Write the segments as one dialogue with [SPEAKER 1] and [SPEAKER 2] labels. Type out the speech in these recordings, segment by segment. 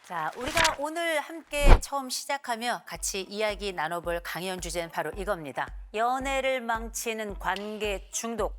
[SPEAKER 1] 자, 우리가 오늘 함께 처음 시작하며 같이 이야기 나눠볼 강연 주제는 바로 이겁니다. 연애를 망치는 관계 중독.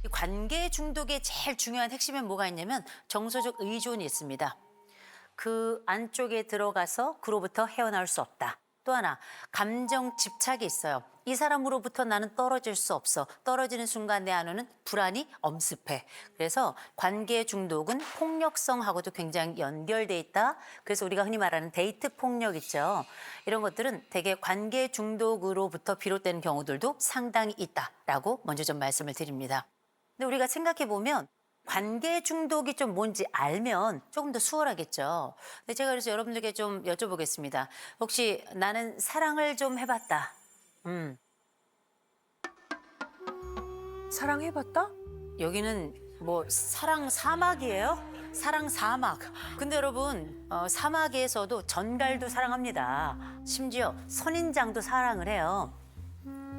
[SPEAKER 1] 이 관계 중독의 제일 중요한 핵심엔 뭐가 있냐면 정서적 의존이 있습니다. 그 안쪽에 들어가서 그로부터 헤어나올 수 없다. 또 하나, 감정 집착이 있어요. 이 사람으로부터 나는 떨어질 수 없어. 떨어지는 순간 내 안에는 불안이 엄습해. 그래서 관계 중독은 폭력성하고도 굉장히 연결돼 있다. 그래서 우리가 흔히 말하는 데이트 폭력 있죠. 이런 것들은 대개 관계 중독으로부터 비롯되는 경우들도 상당히 있다라고 먼저 좀 말씀을 드립니다. 근데 우리가 생각해 보면 관계 중독이 좀 뭔지 알면 조금 더 수월하겠죠. 근데 제가 그래서 여러분들께 좀 여쭤보겠습니다. 혹시 나는 사랑을 좀 해봤다.
[SPEAKER 2] 사랑해봤다?
[SPEAKER 1] 여기는 뭐 사랑 사막이에요? 사랑 사막. 근데 여러분 사막에서도 전갈도 사랑합니다. 심지어 선인장도 사랑을 해요.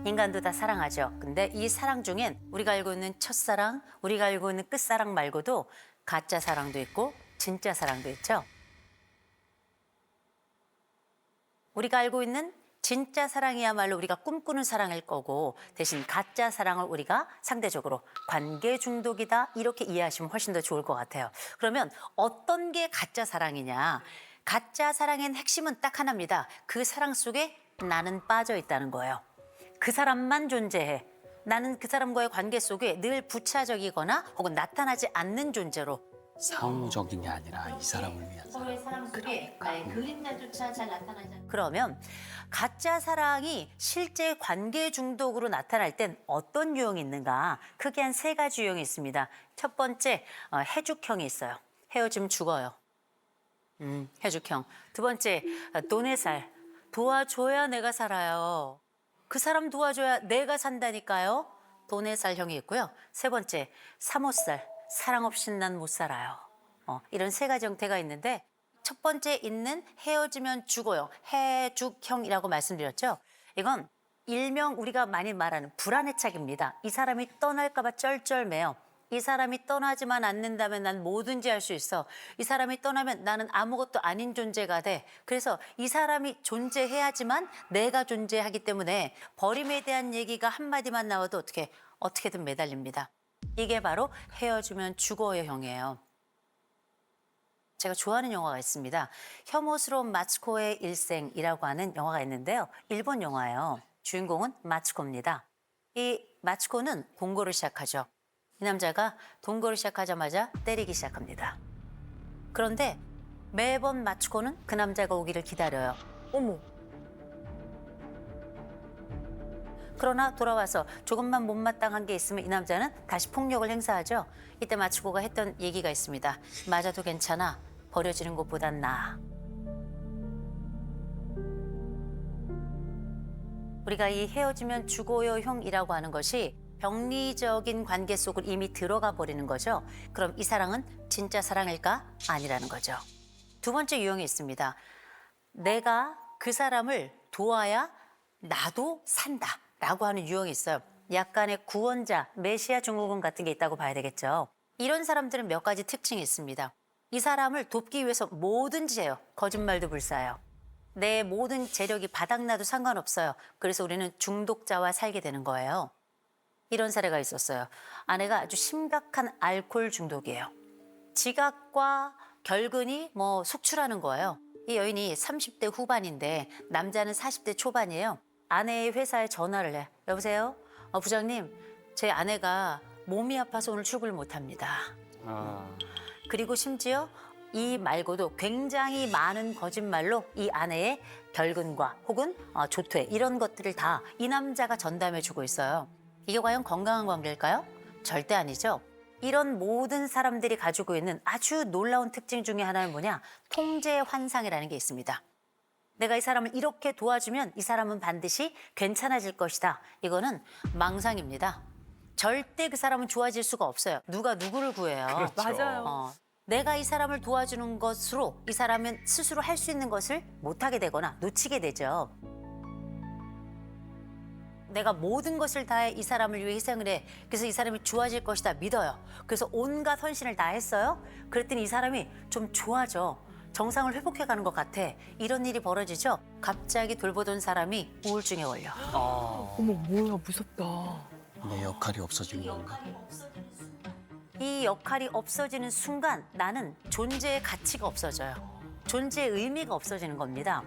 [SPEAKER 1] 인간도 다 사랑하죠. 근데 이 사랑 중엔 우리가 알고 있는 첫사랑, 우리가 알고 있는 끝사랑 말고도 가짜 사랑도 있고 진짜 사랑도 있죠. 우리가 알고 있는 진짜 사랑이야말로 우리가 꿈꾸는 사랑일 거고 대신 가짜 사랑을 우리가 상대적으로 관계 중독이다 이렇게 이해하시면 훨씬 더 좋을 것 같아요. 그러면 어떤 게 가짜 사랑이냐? 가짜 사랑의 핵심은 딱 하나입니다. 그 사랑 속에 나는 빠져 있다는 거예요. 그 사람만 존재해. 나는 그 사람과의 관계 속에 늘 부차적이거나 혹은 나타나지 않는 존재로
[SPEAKER 3] 사무적인 게 아니라 이 사람을 위한 사랑.
[SPEAKER 1] 서로의 사랑 속에 나의 그림자조차 잘 나타나지 않는 그러면 가짜 사랑이 실제 관계 중독으로 나타날 땐 어떤 유형이 있는가? 크게 한 세 가지 유형이 있습니다. 첫 번째 해죽형이 있어요. 헤어지면 죽어요. 해죽형. 두 번째 돈의 살. 도와줘야 내가 살아요. 그 사람 도와줘야 내가 산다니까요. 돈의 살형이 있고요. 세 번째, 사모살. 사랑 없인 난 못 살아요. 이런 세 가지 형태가 있는데 첫 번째 있는 헤어지면 죽어요. 해죽형이라고 말씀드렸죠. 이건 일명 우리가 많이 말하는 불안의 착입니다. 이 사람이 떠날까 봐 쩔쩔매요. 이 사람이 떠나지만 않는다면 난 뭐든지 할 수 있어. 이 사람이 떠나면 나는 아무것도 아닌 존재가 돼. 그래서 이 사람이 존재해야지만 내가 존재하기 때문에 버림에 대한 얘기가 한마디만 나와도 어떻게든 매달립니다. 이게 바로 헤어지면 죽어요 형이에요. 제가 좋아하는 영화가 있습니다. 혐오스러운 마츠코의 일생이라고 하는 영화가 있는데요. 일본 영화예요. 주인공은 마츠코입니다. 이 마츠코는 동거를 시작하죠. 이 남자가 동거를 시작하자마자 때리기 시작합니다. 그런데 매번 마츠코는 그 남자가 오기를 기다려요.
[SPEAKER 2] 어머.
[SPEAKER 1] 그러나 돌아와서 조금만 못마땅한 게 있으면 이 남자는 다시 폭력을 행사하죠. 이때 마츠코가 했던 얘기가 있습니다. 맞아도 괜찮아. 버려지는 것보단 나아. 우리가 이 헤어지면 죽어요 형이라고 하는 것이 병리적인 관계 속으로 이미 들어가 버리는 거죠. 그럼 이 사랑은 진짜 사랑일까? 아니라는 거죠. 두 번째 유형이 있습니다. 내가 그 사람을 도와야 나도 산다라고 하는 유형이 있어요. 약간의 구원자, 메시아 증후군 같은 게 있다고 봐야 되겠죠. 이런 사람들은 몇 가지 특징이 있습니다. 이 사람을 돕기 위해서 뭐든지 해요. 거짓말도 불사해요. 내 모든 재력이 바닥나도 상관없어요. 그래서 우리는 중독자와 살게 되는 거예요. 이런 사례가 있었어요. 아내가 아주 심각한 알코올 중독이에요. 지각과 결근이 속출하는 거예요. 이 여인이 30대 후반인데 남자는 40대 초반이에요. 아내의 회사에 전화를 해. 여보세요? 부장님, 제 아내가 몸이 아파서 오늘 출근을 못합니다. 그리고 심지어 이 말고도 굉장히 많은 거짓말로 이 아내의 결근과 혹은 조퇴 이런 것들을 다 이 남자가 전담해주고 있어요. 이게 과연 건강한 관계일까요? 절대 아니죠. 이런 모든 사람들이 가지고 있는 아주 놀라운 특징 중에 하나는 뭐냐? 통제 환상이라는 게 있습니다. 내가 이 사람을 이렇게 도와주면 이 사람은 반드시 괜찮아질 것이다. 이거는 망상입니다. 절대 그 사람은 좋아질 수가 없어요. 누가 누구를 구해요?
[SPEAKER 2] 맞아요.
[SPEAKER 1] 내가 이 사람을 도와주는 것으로 이 사람은 스스로 할 수 있는 것을 못하게 되거나 놓치게 되죠. 내가 모든 것을 다해 이 사람을 위해 희생을 해. 그래서 이 사람이 좋아질 것이다 믿어요. 그래서 온갖 헌신을 다 했어요. 그랬더니 이 사람이 좀 좋아져. 정상을 회복해가는 것 같아. 이런 일이 벌어지죠. 갑자기 돌보던 사람이 우울증에 걸려.
[SPEAKER 2] 어머 뭐야 무섭다.
[SPEAKER 3] 내 역할이 없어지는 건가?
[SPEAKER 1] 이 역할이 없어지는 순간 나는 존재의 가치가 없어져요. 존재의 의미가 없어지는 겁니다.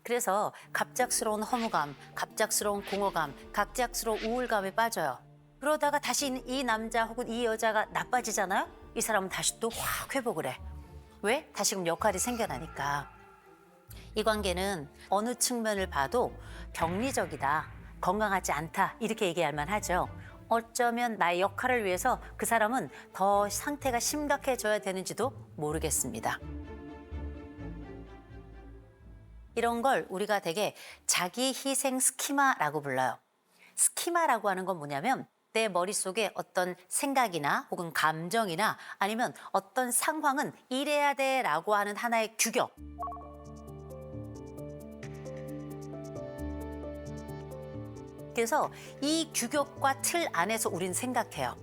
[SPEAKER 1] 그래서 갑작스러운 허무감, 갑작스러운 공허감, 갑작스러운 우울감에 빠져요. 그러다가 다시 이 남자 혹은 이 여자가 나빠지잖아요? 이 사람은 다시 또 확 회복을 해. 왜? 다시금 역할이 생겨나니까. 이 관계는 어느 측면을 봐도 병리적이다, 건강하지 않다 이렇게 얘기할 만하죠. 어쩌면 나의 역할을 위해서 그 사람은 더 상태가 심각해져야 되는지도 모르겠습니다. 이런 걸 우리가 되게 자기 희생 스키마라고 불러요. 스키마라고 하는 건 뭐냐면 내 머릿속에 어떤 생각이나 혹은 감정이나 아니면 어떤 상황은 이래야 돼라고 하는 하나의 규격. 그래서 이 규격과 틀 안에서 우리는 생각해요.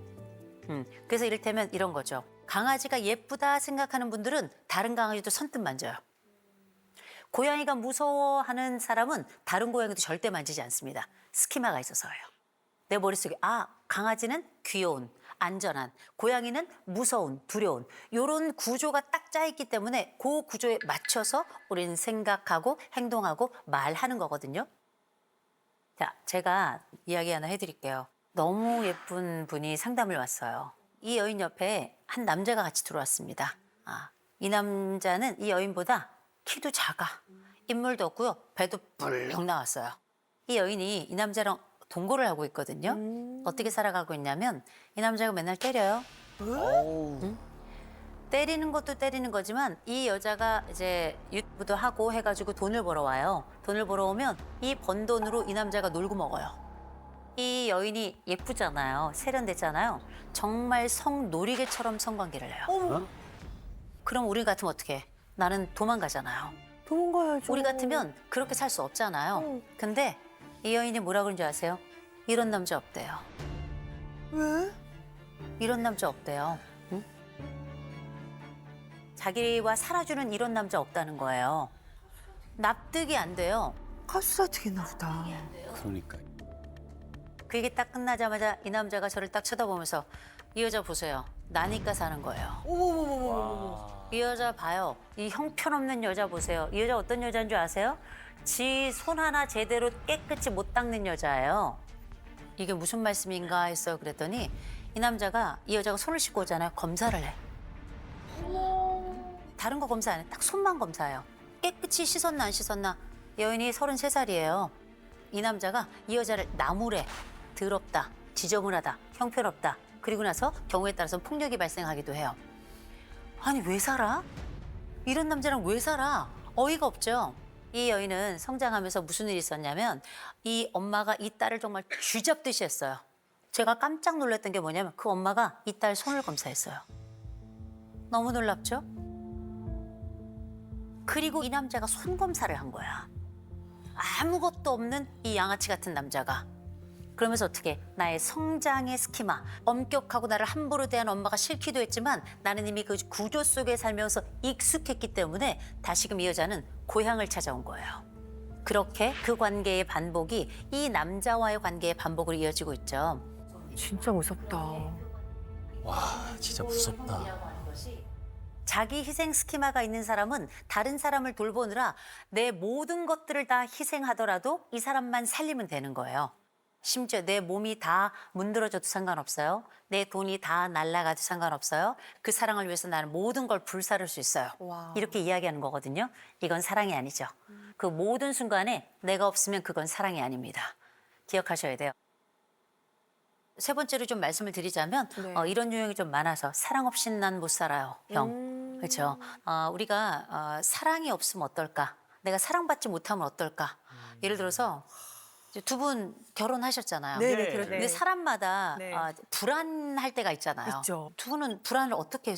[SPEAKER 1] 그래서 이를테면 이런 거죠. 강아지가 예쁘다 생각하는 분들은 다른 강아지도 선뜻 만져요. 고양이가 무서워하는 사람은 다른 고양이도 절대 만지지 않습니다. 스키마가 있어서예요. 내 머릿속에 강아지는 귀여운, 안전한, 고양이는 무서운, 두려운 이런 구조가 딱 짜있기 때문에 그 구조에 맞춰서 우리는 생각하고 행동하고 말하는 거거든요. 자, 제가 이야기 하나 해드릴게요. 너무 예쁜 분이 상담을 왔어요. 이 여인 옆에 한 남자가 같이 들어왔습니다. 이 남자는 이 여인보다 키도 작아. 인물도 없고요. 배도 불룩 나왔어요. 이 여인이 이 남자랑 동거를 하고 있거든요. 어떻게 살아가고 있냐면 이 남자가 맨날 때려요. 때리는 것도 때리는 거지만 이 여자가 이제 유튜브도 하고 해가지고 돈을 벌어와요. 돈을 벌어오면 이 번 돈으로 이 남자가 놀고 먹어요. 이 여인이 예쁘잖아요. 세련됐잖아요. 정말 성놀이개처럼 성관계를 해요. 그럼 우리 같으면 어떻게 해? 나는 도망가잖아요.
[SPEAKER 2] 도망가야죠.
[SPEAKER 1] 우리 같으면 그렇게 살 수 없잖아요. 근데 이 여인이 뭐라 그런 줄 아세요? 이런 남자 없대요.
[SPEAKER 2] 왜?
[SPEAKER 1] 이런 남자 없대요. 응? 자기와 살아주는 이런 남자 없다는 거예요. 납득이 안 돼요.
[SPEAKER 2] 가스라이트겠나 보다.
[SPEAKER 3] 그러니까.
[SPEAKER 1] 그 얘기 딱 끝나자마자 이 남자가 저를 딱 쳐다보면서 이 여자 보세요. 나니까 사는 거예요.
[SPEAKER 2] 어머머머머머.
[SPEAKER 1] 이 여자 봐요. 이 형편없는 여자 보세요. 이 여자 어떤 여자인 줄 아세요? 지 손 하나 제대로 깨끗이 못 닦는 여자예요. 이게 무슨 말씀인가 했어요. 그랬더니 이 남자가 이 여자가 손을 씻고 오잖아요. 검사를 해. 다른 거 검사 안 해. 딱 손만 검사해요. 깨끗이 씻었나 안 씻었나. 여인이 33살이에요. 이 남자가 이 여자를 나무래. 더럽다. 지저분하다. 형편없다. 그리고 나서 경우에 따라서 폭력이 발생하기도 해요. 아니 왜 살아? 이런 남자랑 왜 살아? 어이가 없죠. 이 여인은 성장하면서 무슨 일이 있었냐면 이 엄마가 이 딸을 정말 쥐잡듯이 했어요. 제가 깜짝 놀랐던 게 뭐냐면 그 엄마가 이 딸 손을 검사했어요. 너무 놀랍죠? 그리고 이 남자가 손 검사를 한 거야. 아무것도 없는 이 양아치 같은 남자가. 그러면서 어떻게 나의 성장의 스키마, 엄격하고 나를 함부로 대한 엄마가 싫기도 했지만 나는 이미 그 구조 속에 살면서 익숙했기 때문에 다시금 이 여자는 고향을 찾아온 거예요. 그렇게 그 관계의 반복이 이 남자와의 관계의 반복으로 이어지고 있죠.
[SPEAKER 2] 진짜 무섭다.
[SPEAKER 3] 와, 진짜 무섭다.
[SPEAKER 1] 자기 희생 스키마가 있는 사람은 다른 사람을 돌보느라 내 모든 것들을 다 희생하더라도 이 사람만 살리면 되는 거예요. 심지어 내 몸이 다 문드러져도 상관없어요. 내 돈이 다 날아가도 상관없어요. 그 사랑을 위해서 나는 모든 걸 불사를 수 있어요.
[SPEAKER 2] 와.
[SPEAKER 1] 이렇게 이야기하는 거거든요. 이건 사랑이 아니죠. 그 모든 순간에 내가 없으면 그건 사랑이 아닙니다. 기억하셔야 돼요. 세 번째로 좀 말씀을 드리자면
[SPEAKER 2] 네.
[SPEAKER 1] 이런 유형이 좀 많아서 사랑 없이는 난 못 살아요. 형. 그렇죠. 우리가 사랑이 없으면 어떨까? 내가 사랑받지 못하면 어떨까? 예를 들어서 두 분 결혼하셨잖아요.
[SPEAKER 2] 네네,
[SPEAKER 4] 네.
[SPEAKER 1] 근데 사람마다
[SPEAKER 2] 네.
[SPEAKER 1] 불안할 때가 있잖아요.
[SPEAKER 2] 있죠.
[SPEAKER 1] 두 분은 불안을 어떻게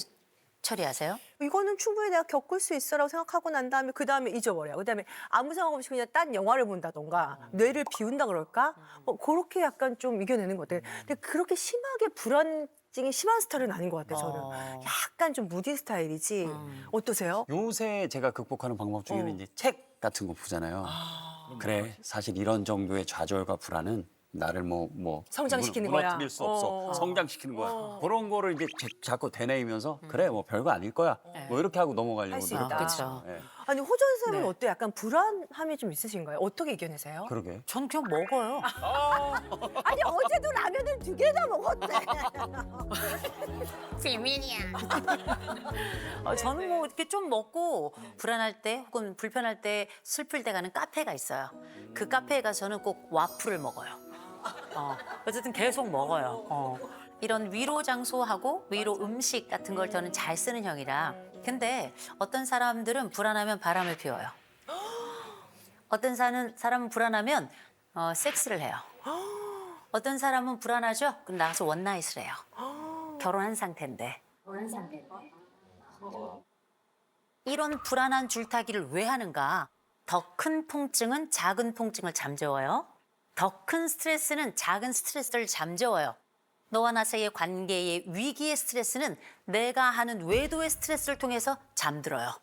[SPEAKER 1] 처리하세요?
[SPEAKER 2] 이거는 충분히 내가 겪을 수 있어라고 생각하고 난 다음에 그 다음에 잊어버려요. 그 다음에 아무 생각 없이 그냥 딴 영화를 본다던가 뇌를 비운다 그럴까? 뭐 그렇게 약간 좀 이겨내는 것 같아요. 근데 그렇게 심하게 불안증이 심한 스타일은 아닌 것 같아요. 저는 약간 좀 무디 스타일이지. 어떠세요?
[SPEAKER 3] 요새 제가 극복하는 방법 중에는 이제 책 같은 거 보잖아요. 그래, 사실 이런 정도의 좌절과 불안은 나를
[SPEAKER 2] 성장시키는 거야.
[SPEAKER 3] 무너뜨릴 수 없어. 성장시키는 거야. 그런 거를 이제 자꾸 되뇌이면서 그래, 뭐 별거 아닐 거야. 뭐 이렇게 하고 넘어가려고
[SPEAKER 2] 할수
[SPEAKER 3] 노력하고
[SPEAKER 2] 있다.
[SPEAKER 3] 있어요. 예.
[SPEAKER 2] 아니 호전 쌤은
[SPEAKER 1] 네.
[SPEAKER 2] 어때요? 약간 불안함이 좀 있으신가요? 어떻게 이겨내세요?
[SPEAKER 3] 그러게.
[SPEAKER 1] 전 그냥 먹어요.
[SPEAKER 2] 아니 어제도 라면을 2개나 먹었대.
[SPEAKER 1] 저는 뭐 이렇게 좀 먹고 불안할 때 혹은 불편할 때 슬플 때 가는 카페가 있어요. 그 카페에 가서는 꼭 와플을 먹어요. 어쨌든 계속 먹어요. 이런 위로 장소하고 위로 음식 같은 걸 저는 잘 쓰는 형이라. 근데 어떤 사람들은 불안하면 바람을 피워요. 어떤 사람은 불안하면 섹스를 해요. 어떤 사람은 불안하죠? 그럼 나가서 원나잇을 해요. 결혼한 상태인데. 이런 불안한 줄타기를 왜 하는가? 더 큰 통증은 작은 통증을 잠재워요. 더 큰 스트레스는 작은 스트레스를 잠재워요. 너와 나 사이의 관계의 위기의 스트레스는 내가 하는 외도의 스트레스를 통해서 잠들어요.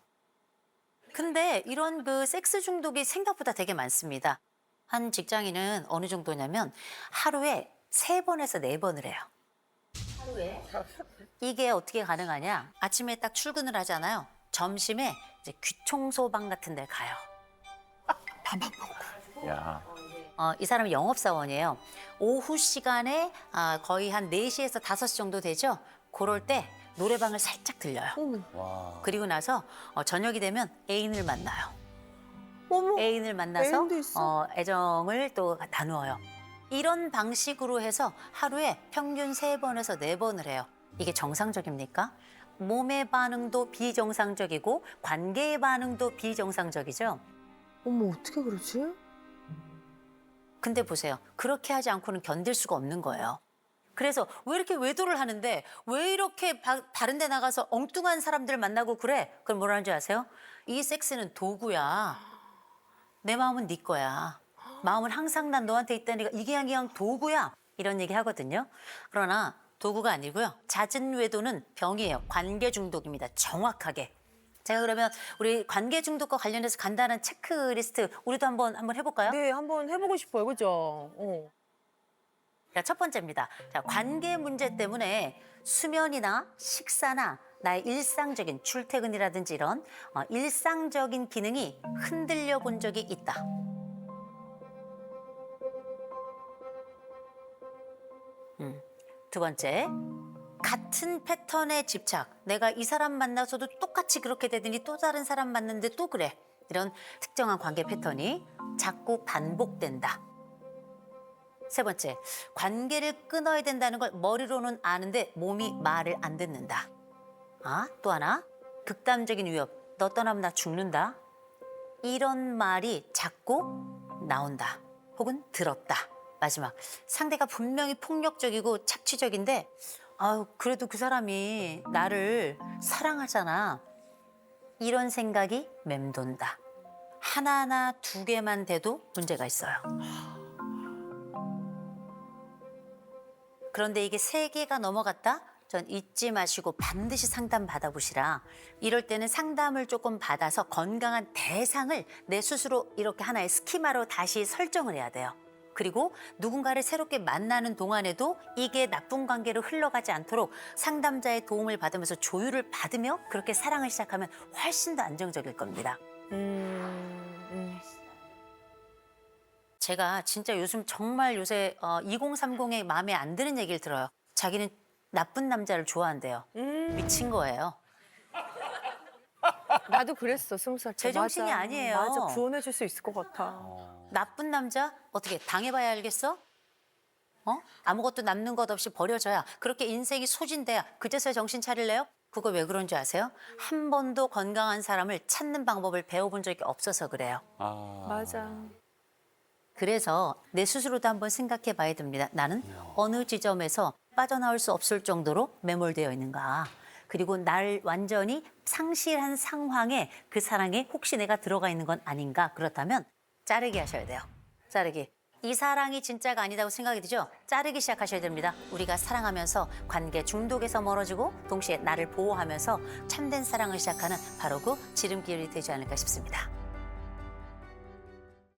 [SPEAKER 1] 근데 이런 그 섹스 중독이 생각보다 되게 많습니다. 한 직장인은 어느 정도냐면 하루에 3번에서 4번을 해요. 하루에? 이게 어떻게 가능하냐? 아침에 딱 출근을 하잖아요. 점심에 이제 귀청소방 같은 데 가요.
[SPEAKER 3] 야,
[SPEAKER 1] 이 사람은 영업사원이에요. 오후 시간에 거의 한 4시에서 5시 정도 되죠? 그럴 때 노래방을 살짝 들려요.
[SPEAKER 3] 와.
[SPEAKER 1] 그리고 나서 저녁이 되면 애인을 만나요.
[SPEAKER 2] 어머.
[SPEAKER 1] 애인을 만나서
[SPEAKER 2] 애인도 있어?
[SPEAKER 1] 애정을 또 나누어요. 이런 방식으로 해서 하루에 평균 3번에서 4번을 해요. 이게 정상적입니까? 몸의 반응도 비정상적이고 관계의 반응도 비정상적이죠.
[SPEAKER 2] 어머 어떻게 그러지?
[SPEAKER 1] 근데 보세요. 그렇게 하지 않고는 견딜 수가 없는 거예요. 그래서 왜 이렇게 외도를 하는데 왜 이렇게 다른 데 나가서 엉뚱한 사람들 만나고 그래? 그럼 뭐라는 줄 아세요? 이 섹스는 도구야. 내 마음은 네 거야. 마음은 항상 난 너한테 있다니까 이게 그냥 도구야. 이런 얘기 하거든요. 그러나 도구가 아니고요. 잦은 외도는 병이에요. 관계 중독입니다. 정확하게. 제가 그러면 우리 관계 중독과 관련해서 간단한 체크리스트 우리도 한번 해볼까요?
[SPEAKER 2] 네 한번 해보고 싶어요. 그죠?
[SPEAKER 1] 자, 첫 번째입니다. 자, 관계 문제 때문에 수면이나 식사나 나의 일상적인 출퇴근이라든지 이런 일상적인 기능이 흔들려 본 적이 있다. 두 번째, 같은 패턴의 집착. 내가 이 사람 만나서도 똑같이 그렇게 되더니 또 다른 사람 만났는데 또 그래. 이런 특정한 관계 패턴이 자꾸 반복된다. 세 번째, 관계를 끊어야 된다는 걸 머리로는 아는데 몸이 말을 안 듣는다. 또 하나, 극단적인 위협. 너 떠나면 나 죽는다. 이런 말이 자꾸 나온다. 혹은 들었다. 마지막, 상대가 분명히 폭력적이고 착취적인데 그래도 그 사람이 나를 사랑하잖아. 이런 생각이 맴돈다. 하나나 2개만 돼도 문제가 있어요. 그런데 이게 3개가 넘어갔다? 전 잊지 마시고 반드시 상담 받아보시라. 이럴 때는 상담을 조금 받아서 건강한 대상을 내 스스로 이렇게 하나의 스키마로 다시 설정을 해야 돼요. 그리고 누군가를 새롭게 만나는 동안에도 이게 나쁜 관계로 흘러가지 않도록 상담자의 도움을 받으면서 조율을 받으며 그렇게 사랑을 시작하면 훨씬 더 안정적일 겁니다. 제가 진짜 요즘 정말 요새 2030의 마음에 안 드는 얘기를 들어요. 자기는 나쁜 남자를 좋아한대요. 미친 거예요.
[SPEAKER 2] 나도 그랬어 20살 때.
[SPEAKER 1] 제정신이
[SPEAKER 2] 맞아.
[SPEAKER 1] 아니에요.
[SPEAKER 2] 맞아 구원해줄 수 있을 것 같아.
[SPEAKER 1] 나쁜 남자? 어떻게 당해봐야 알겠어? 아무것도 남는 것 없이 버려져야 그렇게 인생이 소진돼야 그제서야 정신 차릴래요? 그거 왜 그런 줄 아세요? 한 번도 건강한 사람을 찾는 방법을 배워본 적이 없어서 그래요.
[SPEAKER 2] 맞아.
[SPEAKER 1] 그래서 내 스스로도 한번 생각해 봐야 됩니다. 나는 어느 지점에서 빠져나올 수 없을 정도로 매몰되어 있는가. 그리고 날 완전히 상실한 상황에 그 사랑에 혹시 내가 들어가 있는 건 아닌가. 그렇다면 자르기 하셔야 돼요. 자르기. 이 사랑이 진짜가 아니다고 생각이 드죠? 자르기 시작하셔야 됩니다. 우리가 사랑하면서 관계 중독에서 멀어지고 동시에 나를 보호하면서 참된 사랑을 시작하는 바로 그 지름길이 되지 않을까 싶습니다.